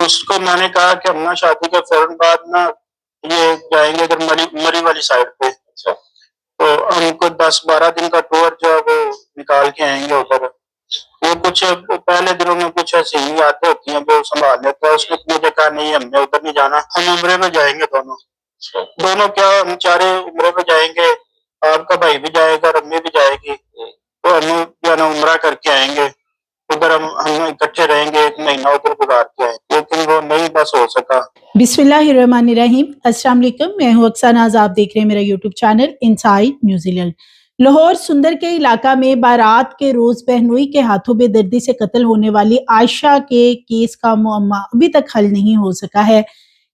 उसको मैंने कहा कि हम ना शादी के फौरन बाद ना ये जाएंगे अगर मरी वाली साइड पे। अच्छा। तो हमको 10-12 दिन का टूर जो है वो निकाल के आएंगे उधर। वो कुछ पहले दिनों में कुछ ऐसी ही आते होती हैं वो संभाल लेता है। उसने मुझे कहा नहीं हमने उधर नहीं जाना, हम उम्रे में जाएंगे दोनों। दोनों क्या हम चारे उम्रे में जाएंगे, आपका भाई भी जाएगा और अम्मी भी जाएगी। तो हम जो है ना उम्रा करके आएंगे उधर, हम इकट्ठे रहेंगे, 1 महीना उधर गुजार के आए, लेकिन वो नहीं बस हो सका। बिस्मिल्लाहिर्रहमानिर्रहीम। अस्सलाम वालेकुम, मैं हूँ अक्सा नाज, आप देख रहे हैं मेरा YouTube channel inside New Zealand. Lahore सुंदर के इलाका में बारात के रोज बहनोई के हाथों बेदर्दी से कत्ल होने वाली आयशा के केस का मुअम्मा अभी तक हल नहीं हो सका है।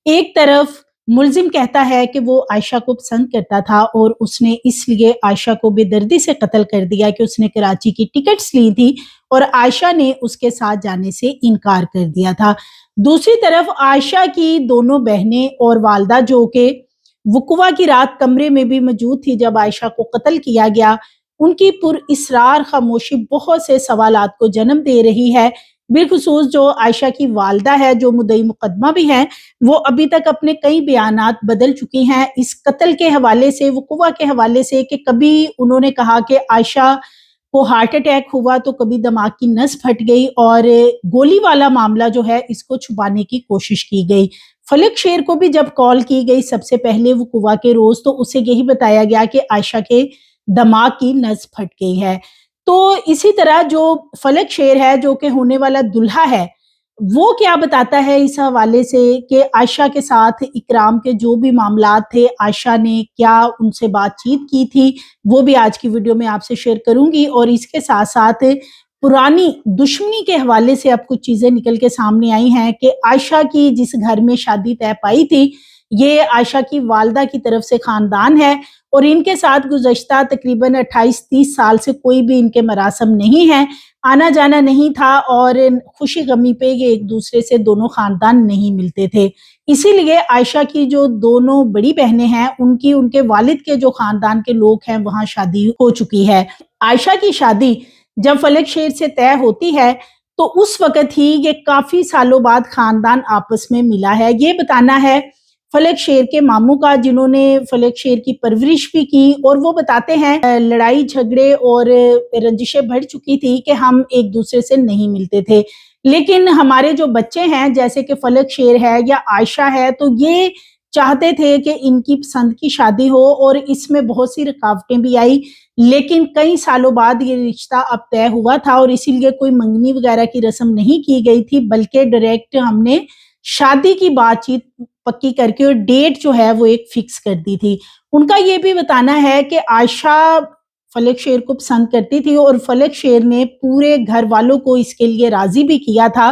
एक तरफ मुलजिम कहता है कि वो आयशा को पसंद करता था और उसने इसलिए आयशा को बेदर्दी से कत्ल कर दिया कि उसने कराची की टिकट्स ली थी और आयशा ने उसके साथ जाने से इनकार कर दिया था। दूसरी तरफ आयशा की दोनों बहनें और वालदा जो कि वकुआ की रात कमरे में भी मौजूद थी जब आयशा को कत्ल किया गया, उनकी पुरइसरार खामोशी बहुत से सवालात को जन्म दे रही है। बिलखुसूस जो आयशा की वालदा है, जो मुद्दई मुकदमा भी हैं, वो अभी तक अपने कई बयानात बदल चुकी हैं इस कत्ल के हवाले से, वकुआ के हवाले से। कि कभी उन्होंने कहा कि आयशा को हार्ट अटैक हुआ तो कभी दिमाग की नस फट गई और गोली वाला मामला जो है इसको छुपाने की कोशिश की गई। फलक शेर को भी जब कॉल की गई सबसे पहले वकुआ के रोज, तो उसे यही बताया गया कि आयशा के दिमाग की नस फट गई है। तो इसी तरह जो फलक शेर है जो कि होने वाला दुल्हा है, वो क्या बताता है इस हवाले से कि आयशा के साथ इकराम के जो भी मामलात थे, आयशा ने क्या उनसे बातचीत की थी, वो भी आज की वीडियो में आपसे शेयर करूंगी। और इसके साथ साथ पुरानी दुश्मनी के हवाले से अब कुछ चीजें निकल के सामने आई हैं कि आयशा की जिस घर में शादी तय पाई थी, ये आयशा की वालदा की तरफ से खानदान है और इनके साथ गुज़श्ता तकरीबन 28-30 साल से कोई भी इनके मरासम नहीं है, आना जाना नहीं था और खुशी गमी पे ये एक दूसरे से दोनों खानदान नहीं मिलते थे। इसीलिए आयशा की जो दोनों बड़ी बहनें हैं, उनकी उनके वालिद के जो खानदान के लोग हैं वहां शादी हो चुकी है। आयशा की शादी जब फलक शेर से तय होती है तो उस वक्त ही ये काफी सालों बाद खानदान आपस में मिला है। ये बताना है फलक शेर के मामू का, जिन्होंने फलक शेर की परवरिश भी की, और वो बताते हैं लड़ाई झगड़े और रंजिशें बढ़ चुकी थी कि हम एक दूसरे से नहीं मिलते थे, लेकिन हमारे जो बच्चे हैं जैसे कि फलक शेर है या आयशा है, तो ये चाहते थे कि इनकी पसंद की शादी हो और इसमें बहुत सी रुकावटें भी आई, लेकिन कई सालों बाद ये रिश्ता अब तय हुआ था और इसीलिए कोई मंगनी वगैरह की रस्म नहीं की गई थी, बल्कि डायरेक्ट हमने शादी की बातचीत पक्की करके और डेट जो है वो एक फिक्स कर दी थी। उनका ये भी बताना है कि आयशा फलक शेर को पसंद करती थी और फलक शेर ने पूरे घर वालों को इसके लिए राजी भी किया था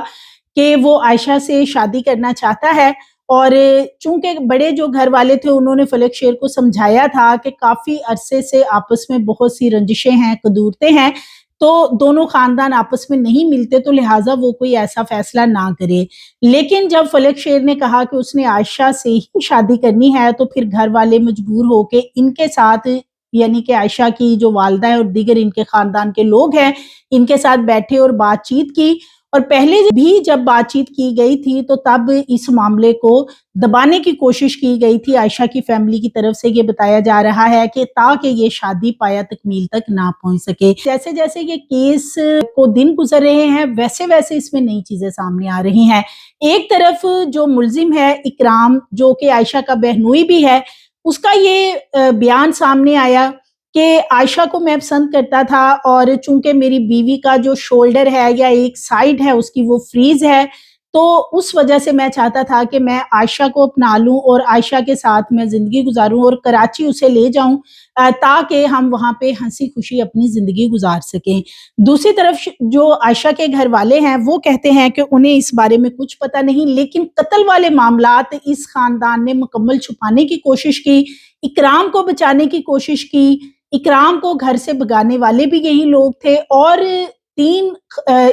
कि वो आयशा से शादी करना चाहता है। और चूंकि बड़े जो घर वाले थे उन्होंने फलक शेर को समझाया था कि काफी अरसे से आपस में बहुत सी रंजिशें हैं, कदूरतें हैं, तो दोनों खानदान आपस में नहीं मिलते, तो लिहाजा वो कोई ऐसा फैसला ना करे। लेकिन जब फलक शेर ने कहा कि उसने आयशा से ही शादी करनी है, तो फिर घर वाले मजबूर होके इनके साथ, यानी कि आयशा की जो वालदा है और दीगर इनके खानदान के लोग हैं, इनके साथ बैठे और बातचीत की। और पहले भी जब बातचीत की गई थी तो तब इस मामले को दबाने की कोशिश की गई थी आयशा की फैमिली की तरफ से। ये बताया जा रहा है कि ताकि ये शादी पाया तकमील तक ना पहुंच सके। जैसे जैसे ये केस को दिन गुजर रहे हैं वैसे वैसे इसमें नई चीजें सामने आ रही हैं। एक तरफ जो मुलजिम है इकराम, जो कि आयशा का बहनोई भी है, उसका ये बयान सामने आया कि आयशा को मैं पसंद करता था और चूंकि मेरी बीवी का जो शोल्डर है या एक साइड है उसकी वो फ्रीज है, तो उस वजह से मैं चाहता था कि मैं आयशा को अपना लूं और आयशा के साथ मैं जिंदगी गुजारूं और कराची उसे ले जाऊं ताकि हम वहां पे हंसी खुशी अपनी जिंदगी गुजार सकें। दूसरी तरफ जो आयशा के घर वाले हैं वो कहते हैं कि उन्हें इस बारे में कुछ पता नहीं, लेकिन कत्ल वाले मामलात इस खानदान ने मुकम्मल छुपाने की कोशिश की, इकराम को बचाने की कोशिश की। इकराम को घर से भगाने वाले भी यही लोग थे और 3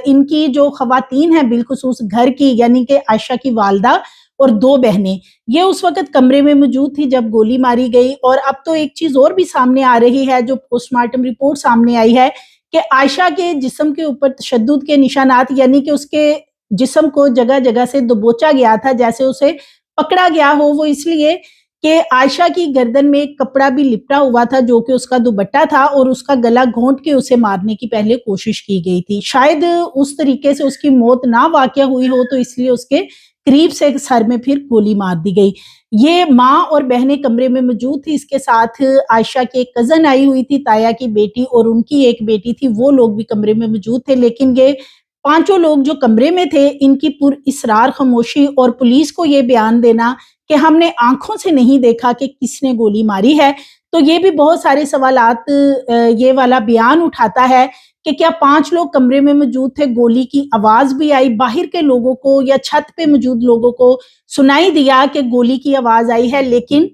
इनकी जो खवातीन हैं बिलखुसूस घर की, यानी कि आयशा की वालदा और 2 बहनें, ये उस वक्त कमरे में मौजूद थी जब गोली मारी गई। और अब तो एक चीज और भी सामने आ रही है, जो पोस्टमार्टम रिपोर्ट सामने आई है कि आयशा के जिस्म के ऊपर तशद्दुद के निशानात, यानी कि उसके जिस्म को जगह जगह से दबोचा गया था, जैसे उसे पकड़ा गया हो, वो इसलिए कि आयशा की गर्दन में एक कपड़ा भी लिपटा हुआ था जो कि उसका दुपट्टा था, और उसका गला घोंट के उसे मारने की पहले कोशिश की गई थी। शायद उस तरीके से उसकी मौत ना वाक़या हुई हो, तो इसलिए उसके करीब से सर में फिर गोली मार दी गई। ये माँ और बहनें कमरे में मौजूद थी, इसके साथ आयशा की एक कज़न आई हुई थी, ताया की बेटी, और उनकी एक बेटी थी, वो लोग भी कमरे में मौजूद थे। लेकिन ये पांचों लोग जो कमरे में थे, इनकी पुरइसरार खामोशी और पुलिस को ये बयान देना कि हमने आंखों से नहीं देखा कि किसने गोली मारी है, तो ये भी बहुत सारे सवालात ये वाला बयान उठाता है कि क्या 5 लोग कमरे में मौजूद थे, गोली की आवाज भी आई, बाहर के लोगों को या छत पे मौजूद लोगों को सुनाई दिया कि गोली की आवाज आई है, लेकिन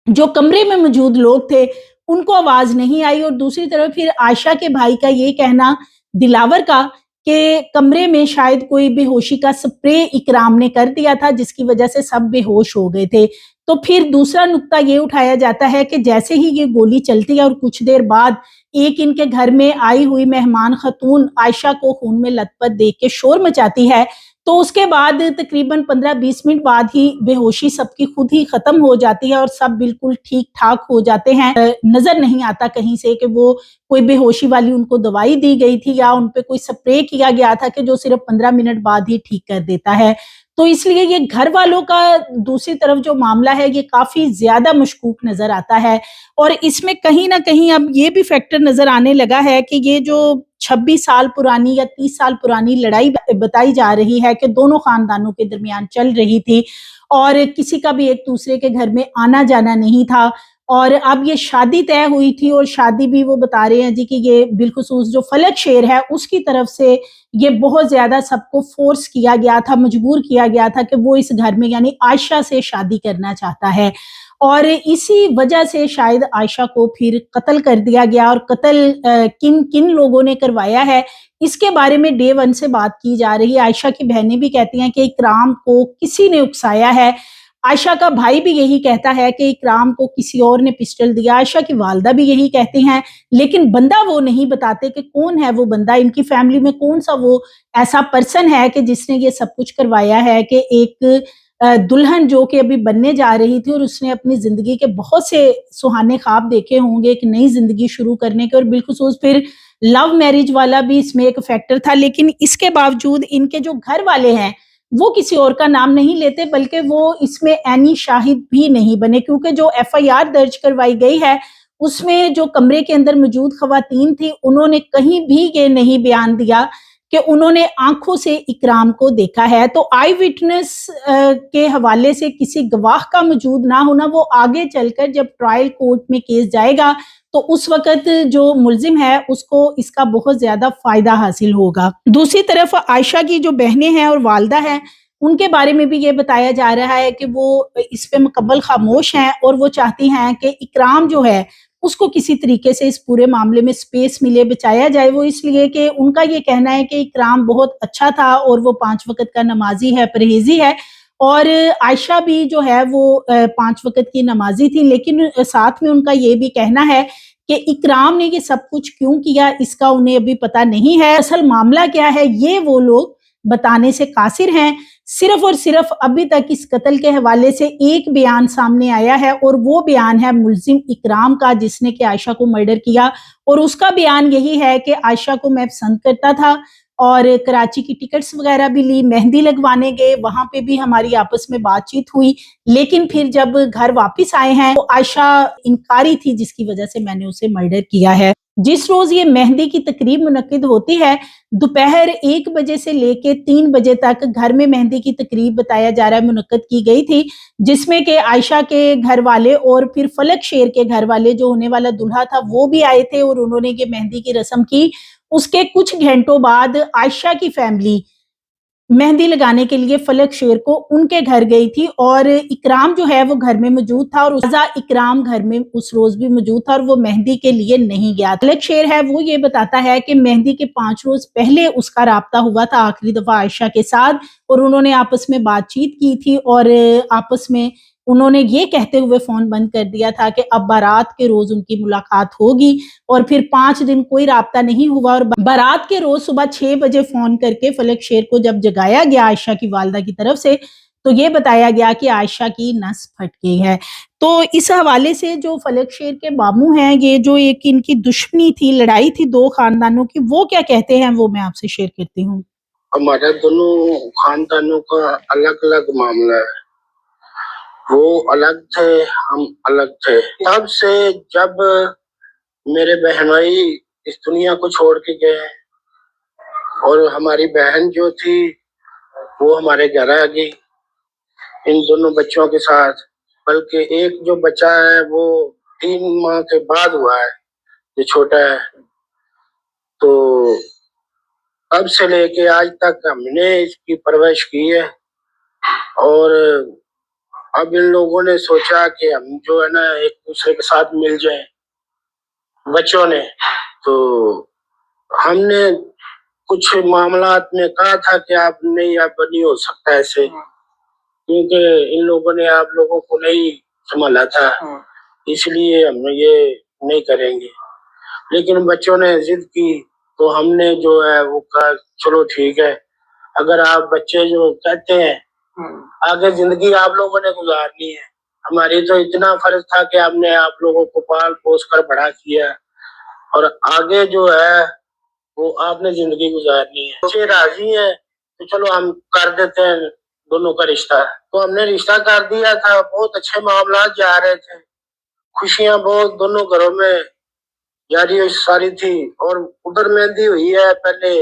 जो कमरे में मौजूद लोग थे उनको आवाज नहीं आई। और दूसरी तरफ फिर आयशा के भाई का ये कहना, दिलावर का, कि कमरे में शायद कोई बेहोशी का स्प्रे इकराम ने कर दिया था, जिसकी वजह से सब बेहोश हो गए थे। तो फिर दूसरा नुक्ता ये उठाया जाता है कि जैसे ही ये गोली चलती है और कुछ देर बाद एक इनके घर में आई हुई मेहमान खतून आयशा को खून में लथपथ देख के शोर मचाती है, तो उसके बाद तकरीबन 15-20 मिनट बाद ही बेहोशी सबकी खुद ही खत्म हो जाती है और सब बिल्कुल ठीक ठाक हो जाते हैं। नजर नहीं आता कहीं से कि वो कोई बेहोशी वाली उनको दवाई दी गई थी या उन पे कोई स्प्रे किया गया था कि जो सिर्फ 15 मिनट बाद ही ठीक कर देता है। तो इसलिए ये घर वालों का दूसरी तरफ जो मामला है, ये काफी ज्यादा मशकूक नजर आता है। और इसमें कहीं ना कहीं अब ये भी फैक्टर नजर आने लगा है कि ये जो 26 साल पुरानी या 30 साल पुरानी लड़ाई बताई जा रही है कि दोनों खानदानों के दरमियान चल रही थी और किसी का भी एक दूसरे के घर में आना जाना नहीं था, और अब ये शादी तय हुई थी, और शादी भी वो बता रहे हैं जी कि ये बिलखुसूस जो फलक शेर है उसकी तरफ से ये बहुत ज्यादा सबको फोर्स किया गया था, मजबूर किया गया था कि वो इस घर में यानी आयशा से शादी करना चाहता है, और इसी वजह से शायद आयशा को फिर कत्ल कर दिया गया। और कत्ल किन किन लोगों ने करवाया है, इसके बारे में डे 1 से बात की जा रही है। आयशा की बहनें भी कहती हैं कि इकराम को किसी ने उकसाया है। आयशा का भाई भी यही कहता है कि इकराम को किसी और ने पिस्टल दिया। आयशा की वालदा भी यही कहती हैं, लेकिन बंदा वो नहीं बताते कि कौन है वो बंदा, इनकी फैमिली में कौन सा वो ऐसा पर्सन है कि जिसने ये सब कुछ करवाया है कि एक दुल्हन जो कि अभी बनने जा रही थी और उसने अपनी जिंदगी के बहुत से सुहाने ख्वाब देखे होंगे एक नई जिंदगी शुरू करने के, और बिलखुसूस फिर लव मैरिज वाला भी इसमें एक फैक्टर था। लेकिन इसके बावजूद इनके जो घर वाले हैं वो किसी और का नाम नहीं लेते, बल्कि वो इसमें एनी शाहिद भी नहीं बने, क्योंकि जो FIR दर्ज करवाई गई है उसमें जो कमरे के अंदर मौजूद खवातीन थी उन्होंने कहीं भी ये नहीं बयान दिया कि उन्होंने आंखों से इकराम को देखा है। तो आई विटनेस के हवाले से किसी गवाह का मौजूद ना होना, वो आगे चलकर जब ट्रायल कोर्ट में केस जाएगा तो उस वक्त जो मुल्जिम है उसको इसका बहुत ज्यादा फायदा हासिल होगा। दूसरी तरफ आयशा की जो बहनें हैं और वालदा हैं, उनके बारे में भी ये बताया जा रहा है कि वो इस पे मुकम्मल खामोश हैं और वो चाहती हैं कि इकराम जो है उसको किसी तरीके से इस पूरे मामले में स्पेस मिले, बचाया जाए। वो इसलिए कि उनका ये कहना है कि इकराम बहुत अच्छा था और वो 5 वक्त का नमाजी है, परहेजी है, और आयशा भी जो है वो 5 वक्त की नमाजी थी। लेकिन साथ में उनका ये भी कहना है कि इकराम ने ये सब कुछ क्यों किया इसका उन्हें अभी पता नहीं है, असल मामला क्या है ये वो लोग बताने से कासिर हैं। सिर्फ और सिर्फ अभी तक इस कत्ल के हवाले से एक बयान सामने आया है और वो बयान है मुल्जिम इकराम का, जिसने कि आयशा को मर्डर किया, और उसका बयान यही है कि आयशा को मैं पसंद करता था और कराची की टिकट्स वगैरह भी ली, मेहंदी लगवाने गए, वहां पे भी हमारी आपस में बातचीत हुई, लेकिन फिर जब घर वापस आए हैं तो आयशा इनकारी थी, जिसकी वजह से मैंने उसे मर्डर किया है। जिस रोज ये मेहंदी की तकरीब मुनक्किद होती है, दोपहर 1 बजे से लेके 3 बजे तक घर में मेहंदी की तकरीब बताया जा रहा है मुनक्किद की गई थी, जिसमें कि आयशा के घर वाले और फिर फलक शेर के घर वाले जो होने वाला दूल्हा था वो भी आए थे और उन्होंने ये मेहंदी की रस्म की। उसके कुछ घंटों बाद आयशा की फैमिली मेहंदी लगाने के लिए फलक शेर को उनके घर गई थी और इकराम जो है वो घर में मौजूद था, और इकराम घर में उस रोज भी मौजूद था और वो मेहंदी के लिए नहीं गया। फलक शेर है वो ये बताता है कि मेहंदी के 5 रोज पहले उसका राब्ता हुआ था आखिरी दफा आयशा के साथ, और उन्होंने आपस में बातचीत की थी और आपस में انہوں نے یہ کہتے ہوئے فون بند کر دیا تھا کہ اب بارات کے روز ان کی ملاقات ہوگی، اور پھر 5 دن کوئی رابطہ نہیں ہوا، اور بارات کے روز صبح 6 بجے فون کر کے فلک شیر کو جب جگایا گیا عائشہ کی والدہ کی طرف سے، تو یہ بتایا گیا کہ عائشہ کی نس پھٹ گئی ہے۔ تو اس حوالے سے جو فلک شیر کے ماموں ہیں، یہ جو ایک ان کی دشمنی تھی، لڑائی تھی دو خاندانوں کی، وہ کیا کہتے ہیں وہ میں آپ سے شیئر کرتی ہوں۔ ہمارے دونوں خاندانوں کا الگ الگ معاملہ ہے، وہ الگ تھے، ہم الگ تھے۔ تب سے جب میرے بہنوئی اس دنیا کو چھوڑ کے گئے اور ہماری بہن جو تھی وہ ہمارے گھر آ گئی ان دونوں بچوں کے ساتھ، بلکہ ایک جو بچہ ہے وہ 3 ماہ کے بعد ہوا ہے، جو چھوٹا ہے۔ تو تب سے لے کے آج تک ہم نے اس کی پرورش کی ہے، اور اب ان لوگوں نے سوچا کہ ہم جو ہے نا ایک دوسرے کے ساتھ مل جائیں، بچوں نے۔ تو ہم نے کچھ معاملات میں کہا تھا کہ آپ نہیں، اب نہیں ہو سکتا ایسے، کیونکہ ان لوگوں نے آپ لوگوں کو نہیں سنبھالا تھا، اس لیے ہم یہ نہیں کریں گے۔ لیکن بچوں نے ضد کی تو ہم نے جو ہے وہ کہا چلو ٹھیک ہے، اگر آپ بچے جو کہتے ہیں آگے زندگی آپ لوگوں نے گزارنی ہے، ہماری تو اتنا فرض تھا کہ ہم نے آپ لوگوں کو پال پوس کر بڑا کیا، اور آگے جو ہے وہ آپ نے زندگی گزارنی ہے۔ بچے راضی ہیں تو چلو ہم کر دیتے ہیں دونوں کا رشتہ۔ تو ہم نے رشتہ کر دیا تھا، بہت اچھے معاملات جا رہے تھے، خوشیاں بہت دونوں گھروں میں جاری ساری تھی۔ اور ادھر مہندی ہوئی ہے، پہلے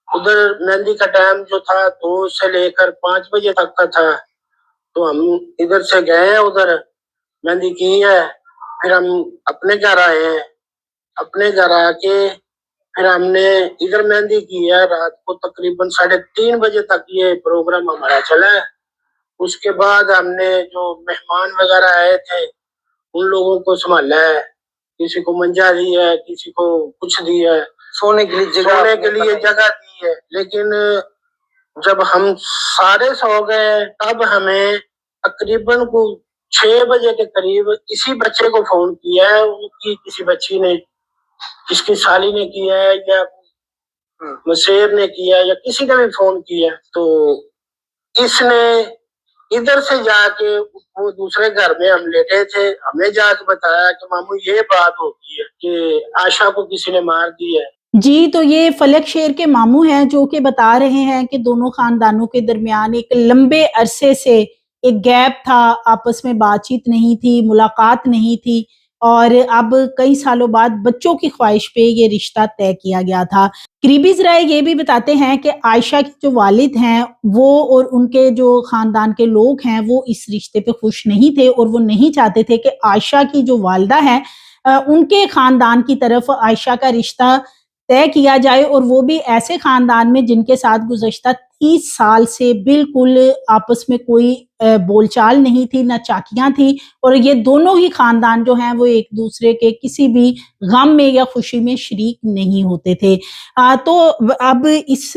ادھر مہندی کا ٹائم جو تھا 2 سے لے کر 5 بجے تک کا تھا، تو ہم ادھر سے گئے ہیں، ادھر مہندی کی ہے، پھر ہم اپنے گھر آئے ہیں، اپنے گھر آ کے پھر ہم نے ادھر مہندی کی ہے، رات کو تقریباً 3:30 بجے تک یہ پروگرام ہمارا چلا ہے۔ اس کے بعد ہم نے جو مہمان وغیرہ آئے تھے ان لوگوں کو سنبھالا ہے، کسی کو منجا دی ہے، کسی کو کچھ دی ہے، سونے کے لیے جگہ دی ہے۔ لیکن جب ہم سارے سو گئے تب ہمیں تقریباً 6 بجے کے قریب اسی بچے کو فون کیا ہے، ان کی کسی بچی نے، کس کی سالی نے کیا ہے یا مسیر نے کیا یا کسی نے بھی فون کیا، تو اس نے ادھر سے جا کے وہ دوسرے گھر میں ہم لیٹے تھے، ہمیں جا کے بتایا کہ ماموں یہ بات ہوتی ہے کہ عائشہ کو کسی نے مار دی ہے۔ جی، تو یہ فلک شیر کے ماموں ہیں جو کہ بتا رہے ہیں کہ دونوں خاندانوں کے درمیان ایک لمبے عرصے سے ایک گیپ تھا، آپس میں بات چیت نہیں تھی، ملاقات نہیں تھی، اور اب کئی سالوں بعد بچوں کی خواہش پہ یہ رشتہ طے کیا گیا تھا۔ قریبی ذرائع یہ بھی بتاتے ہیں کہ عائشہ کے جو والد ہیں وہ اور ان کے جو خاندان کے لوگ ہیں وہ اس رشتے پہ خوش نہیں تھے، اور وہ نہیں چاہتے تھے کہ عائشہ کی جو والدہ ہیں ان کے خاندان کی طرف عائشہ کا رشتہ طے کیا جائے، اور وہ بھی ایسے خاندان میں جن کے ساتھ گزشتہ 30 سال سے بالکل آپس میں کوئی بول چال نہیں تھی، نہ چاکیاں تھی، اور یہ دونوں ہی خاندان جو ہیں وہ ایک دوسرے کے کسی بھی غم میں یا خوشی میں شریک نہیں ہوتے تھے۔ تو اب اس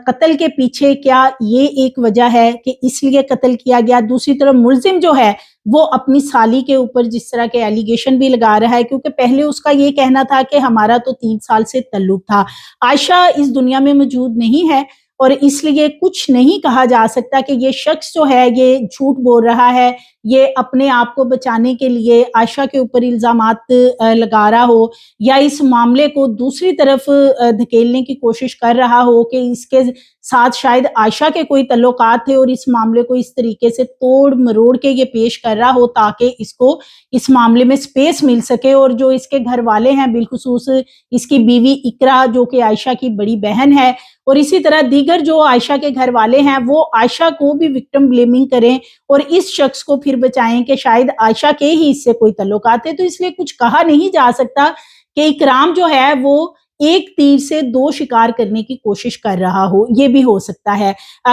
قتل کے پیچھے کیا یہ ایک وجہ ہے کہ اس لیے قتل کیا گیا؟ دوسری طرف ملزم جو ہے وہ اپنی سالی کے اوپر جس طرح کے ایلیگیشن بھی لگا رہا ہے، کیونکہ پہلے اس کا یہ کہنا تھا کہ ہمارا تو 3 سال سے تعلق تھا، عائشہ اس دنیا میں موجود نہیں ہے، اور اس لیے کچھ نہیں کہا جا سکتا کہ یہ شخص جو ہے یہ جھوٹ بول رہا ہے، یہ اپنے آپ کو بچانے کے لیے عائشہ کے اوپر الزامات لگا رہا ہو، یا اس معاملے کو دوسری طرف دھکیلنے کی کوشش کر رہا ہو کہ اس کے ساتھ شاید عائشہ کے کوئی تعلقات تھے، اور اس معاملے کو اس طریقے سے توڑ مروڑ کے یہ پیش کر رہا ہو تاکہ اس کو اس معاملے میں سپیس مل سکے، اور جو اس کے گھر والے ہیں بالخصوص اس کی بیوی اقرا جو کہ عائشہ کی بڑی بہن ہے، اور اسی طرح دیگر جو عائشہ کے گھر والے ہیں وہ عائشہ کو بھی وکٹم بلیمنگ کریں اور اس شخص کو پھر بچائیں کہ شاید عائشہ کے ہی اس سے کوئی تعلقات ہے۔ تو اس لیے کچھ کہا نہیں جا سکتا کہ اکرام جو ہے وہ ایک تیر سے 2 شکار کرنے کی کوشش کر رہا ہو، یہ بھی ہو سکتا ہے،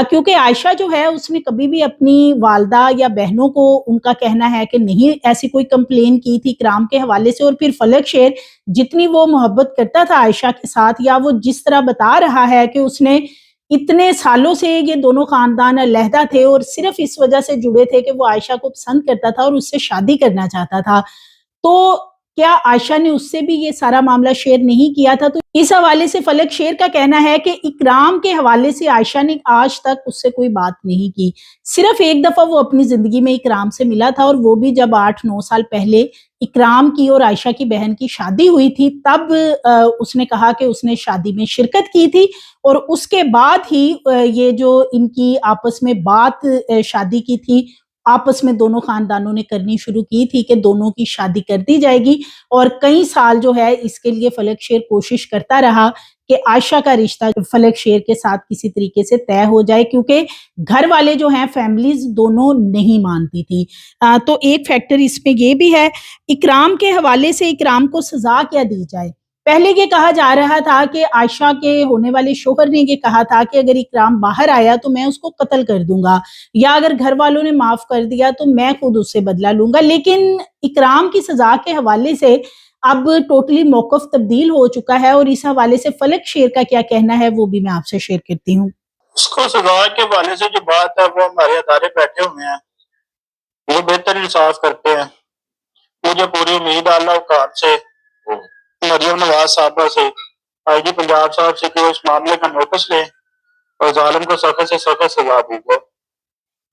کیونکہ عائشہ جو ہے اس نے کبھی بھی اپنی والدہ یا بہنوں کو ان کا کہنا ہے کہ نہیں ایسی کوئی کمپلین کی تھی اکرام کے حوالے سے، اور پھر فلک شیر جتنی وہ محبت کرتا تھا عائشہ کے ساتھ، یا وہ جس طرح بتا رہا ہے کہ اس نے اتنے سالوں سے یہ دونوں خاندان علیحدہ تھے اور صرف اس وجہ سے جڑے تھے کہ وہ عائشہ کو پسند کرتا تھا اور اس سے شادی کرنا چاہتا تھا. تو کیا عائشہ نے اس سے بھی یہ سارا معاملہ شیئر نہیں کیا تھا؟ تو اس حوالے سے فلک شیر کا کہنا ہے کہ اکرام کے حوالے سے عائشہ نے آج تک اس سے کوئی بات نہیں کی. صرف ایک دفعہ وہ اپنی زندگی میں اکرام سے ملا تھا اور وہ بھی جب 8-9 سال پہلے اکرام کی اور عائشہ کی بہن کی شادی ہوئی تھی، تب اس نے کہا کہ اس نے شادی میں شرکت کی تھی اور اس کے بعد ہی یہ جو ان کی آپس میں بات شادی کی تھی، آپس میں دونوں خاندانوں نے کرنی شروع کی تھی کہ دونوں کی شادی کر دی جائے گی. اور کئی سال جو ہے اس کے لیے فلک شیر کوشش کرتا رہا کہ عائشہ کا رشتہ فلک شیر کے ساتھ کسی طریقے سے طے ہو جائے، کیونکہ گھر والے جو ہیں فیملیز دونوں نہیں مانتی تھی. تو ایک فیکٹر اس میں یہ بھی ہے. اکرام کے حوالے سے اکرام کو سزا کیا دی جائے؟ پہلے یہ کہا جا رہا تھا کہ عائشہ کے ہونے والے شوہر نے یہ کہا تھا کہ اگر اکرام باہر آیا تو میں اس کو قتل کر دوں گا، یا اگر گھر والوں نے معاف کر دیا تو میں خود اس سے بدلہ لوں گا. لیکن اکرام کی سزا کے حوالے سے اب ٹوٹلی موقف تبدیل ہو چکا ہے، اور اس حوالے سے فلک شیر کا کیا کہنا ہے وہ بھی میں آپ سے شیئر کرتی ہوں. اس کو سزا کے حوالے سے جو بات ہے وہ ہمارے ادارے بیٹھے ہوئے ہیں، وہ بہتر انصاف کرتے ہیں. مجھے پوری امید ہے اللہ خان سے، مریم نواز صاحبہ سے، آئی جی پنجاب صاحب سے کہ وہ اس معاملے کا نوٹس لیں اور ظالم کو سخت سے سخت سزا دی جائے.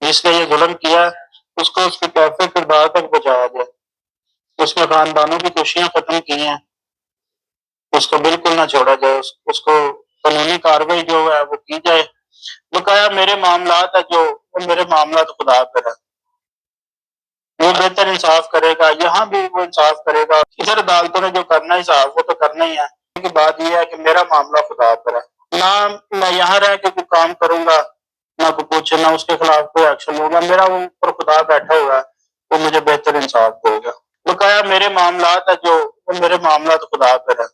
جس نے یہ ظلم کیا اس کو اس کے کیفے کردار تک پہنچایا جائے. اس میں خاندانوں کی خوشیاں ختم کی ہیں، اس کو بالکل نہ چھوڑا جائے. اس کو قانونی کارروائی جو ہے وہ کی جائے. بقایا میرے معاملات ہے جو وہ میرے معاملات خدا پر ہے، وہ بہتر انصاف کرے گا. یہاں بھی وہ انصاف کرے گا. ادھر عدالتوں نے جو کرنا ہے انصاف وہ تو کرنا ہی ہے. کی بات یہ ہے کہ میرا معاملہ خدا پر ہے. نہ میں یہاں رہ کے کوئی کام کروں گا، نہ کوئی کچھ، نہ اس کے خلاف کوئی ایکشن ہوگا. میرا وہ اوپر خدا بیٹھا ہوا ہے، وہ مجھے بہتر انصاف دے گا. بقایا میرے معاملات ہے جو وہ میرے معاملات خدا پر ہے،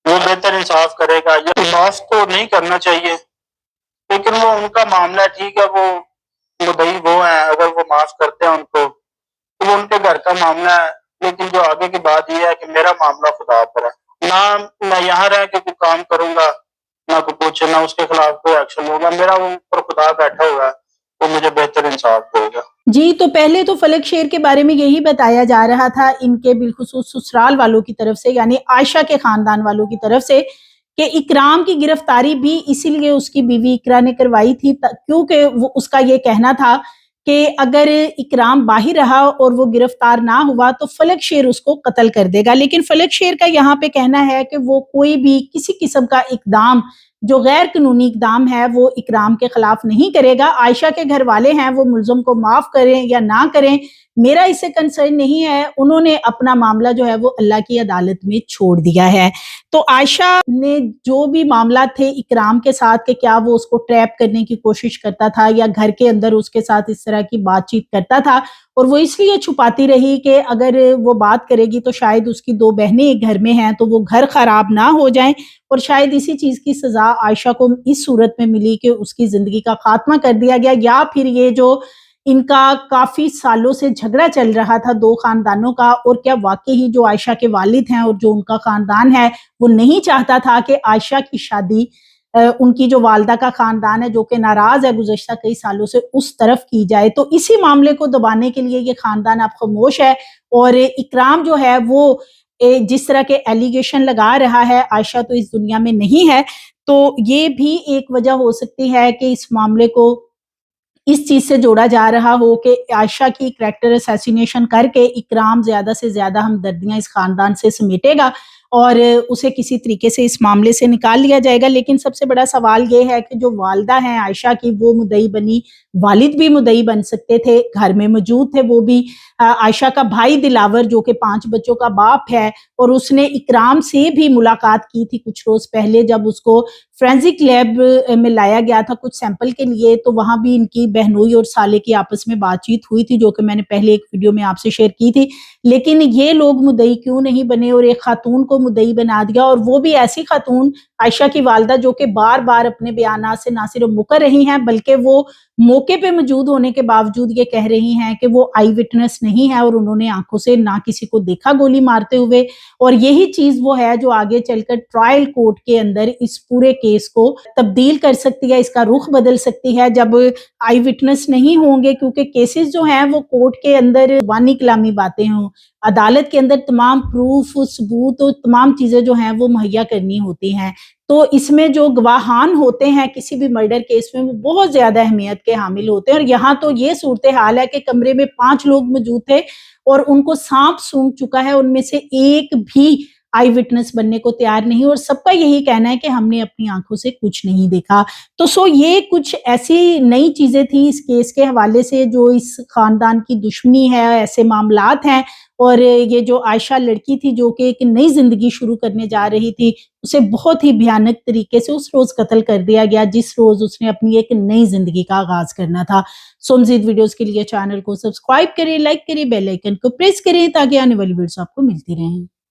وہ بہتر انصاف کرے گا. یہ معاف تو نہیں کرنا چاہیے، لیکن وہ ان کا معاملہ ٹھیک ہے. وہ مدعی وہ ہیں، اگر وہ معاف کرتے ہیں ان کو تو وہ ان کے گھر کا معاملہ ہے. لیکن جو آگے کی بات یہ ہے کہ میرا معاملہ خدا پر ہے. نہ میں یہاں رہ کے کوئی کام کروں گا، نہ کوئی کچھ، نہ اس کے خلاف کوئی ایکشن ہوگا. میرا وہ اوپر خدا بیٹھا ہوا ہے، وہ مجھے بہتر انصاف دے گا. جی، تو پہلے تو فلک شیر کے بارے میں یہی بتایا جا رہا تھا ان کے بالخصوص سسرال والوں کی طرف سے، یعنی عائشہ کے خاندان والوں کی طرف سے، کہ اکرام کی گرفتاری بھی اسی لیے اس کی بیوی اقرا نے کروائی تھی کیونکہ وہ اس کا یہ کہنا تھا کہ اگر اکرام باہر رہا اور وہ گرفتار نہ ہوا تو فلک شیر اس کو قتل کر دے گا. لیکن فلک شیر کا یہاں پہ کہنا ہے کہ وہ کوئی بھی کسی قسم کا اقدام جو غیر قانونی اقدام ہے وہ اکرام کے خلاف نہیں کرے گا. عائشہ کے گھر والے ہیں وہ ملزم کو معاف کریں یا نہ کریں میرا اس سے کنسرن نہیں ہے، انہوں نے اپنا معاملہ جو ہے وہ اللہ کی عدالت میں چھوڑ دیا ہے. تو عائشہ نے جو بھی معاملات تھے اکرام کے ساتھ کہ کیا وہ اس کو ٹریپ کرنے کی کوشش کرتا تھا یا گھر کے اندر اس کے ساتھ اس طرح کی بات چیت کرتا تھا، اور وہ اس لیے چھپاتی رہی کہ اگر وہ بات کرے گی تو شاید اس کی 2 بہنیں ایک گھر میں ہیں تو وہ گھر خراب نہ ہو جائیں، اور شاید اسی چیز کی سزا عائشہ کو اس صورت میں ملی کہ اس کی زندگی کا خاتمہ کر دیا گیا. یا پھر یہ جو ان کا کافی سالوں سے جھگڑا چل رہا تھا 2 خاندانوں کا، اور کیا واقعی جو عائشہ کے والد ہیں اور جو ان کا خاندان ہے وہ نہیں چاہتا تھا کہ عائشہ کی شادی ان کی جو والدہ کا خاندان ہے جو کہ ناراض ہے گزشتہ کئی سالوں سے اس طرف کی جائے. تو اسی معاملے کو دبانے کے لیے یہ خاندان اب خاموش ہے، اور اکرام جو ہے وہ جس طرح کے ایلیگیشن لگا رہا ہے عائشہ تو اس دنیا میں نہیں ہے. تو یہ بھی ایک وجہ ہو سکتی ہے کہ اس معاملے کو اس چیز سے جوڑا جا رہا ہو کہ عائشہ کی کریکٹر اسیسینیشن کر کے اکرام زیادہ سے زیادہ ہمدردیاں اس خاندان سے سمیٹے گا اور اسے کسی طریقے سے اس معاملے سے نکال لیا جائے گا. لیکن سب سے بڑا سوال یہ ہے کہ جو والدہ ہیں عائشہ کی وہ مدعی بنی، والد بھی مدعی بن سکتے تھے، گھر میں موجود تھے وہ بھی. عائشہ کا بھائی دلاور جو کہ 5 بچوں کا باپ ہے، اور اس نے اکرام سے بھی ملاقات کی تھی کچھ روز پہلے جب اس کو فرینزک لیب میں لایا گیا تھا کچھ سیمپل کے لیے، تو وہاں بھی ان کی بہنوئی اور سالے کی آپس میں بات چیت ہوئی تھی جو کہ میں نے پہلے ایک ویڈیو میں آپ سے شیئر کی تھی. لیکن یہ لوگ مدعی کیوں نہیں بنے اور ایک خاتون کو مدعی بنا دیا، اور وہ بھی ایسی خاتون عائشہ کی والدہ جو کہ بار بار اپنے بیانات سے نہ صرف مکر رہی ہیں بلکہ وہ मौके पे मौजूद होने के बावजूद ये कह रही हैं कि वो आई विटनेस नहीं है और उन्होंने आंखों से ना किसी को देखा गोली मारते हुए, और यही चीज वो है जो आगे चलकर ट्रायल कोर्ट के अंदर इस पूरे केस को तब्दील कर सकती है, इसका रुख बदल सकती है जब आई विटनेस नहीं होंगे, क्योंकि केसेस जो हैं वो कोर्ट के अंदर वानी कलामी बातें हों, अदालत के अंदर तमाम प्रूफ सबूत और तमाम चीजें जो हैं वो मुहैया करनी होती हैं। तो इसमें जो गवाहान होते हैं किसी भी मर्डर केस में वो बहुत ज्यादा अहमियत के हामिल होते हैं, और यहाँ तो ये सूरत हाल है कि कमरे में 5 लोग मौजूद थे और उनको सांप सूंघ चुका है, उनमें से एक भी आई विटनेस बनने को तैयार नहीं, और सबका यही कहना है कि हमने अपनी आंखों से कुछ नहीं देखा। तो ये कुछ ऐसी नई चीजें थी इस केस के हवाले से जो इस खानदान की दुश्मनी है, ऐसे मामलात हैं। और ये जो आयशा लड़की थी जो कि एक नई जिंदगी शुरू करने जा रही थी, उसे बहुत ही भयानक तरीके से उस रोज कत्ल कर दिया गया जिस रोज उसने अपनी एक नई जिंदगी का आगाज करना था। सो मज़ीद वीडियोस के लिए चैनल को सब्सक्राइब करें, लाइक करें, बेल आइकन को प्रेस करें ताकि आने वाली वीडियोस आपको मिलती रहें।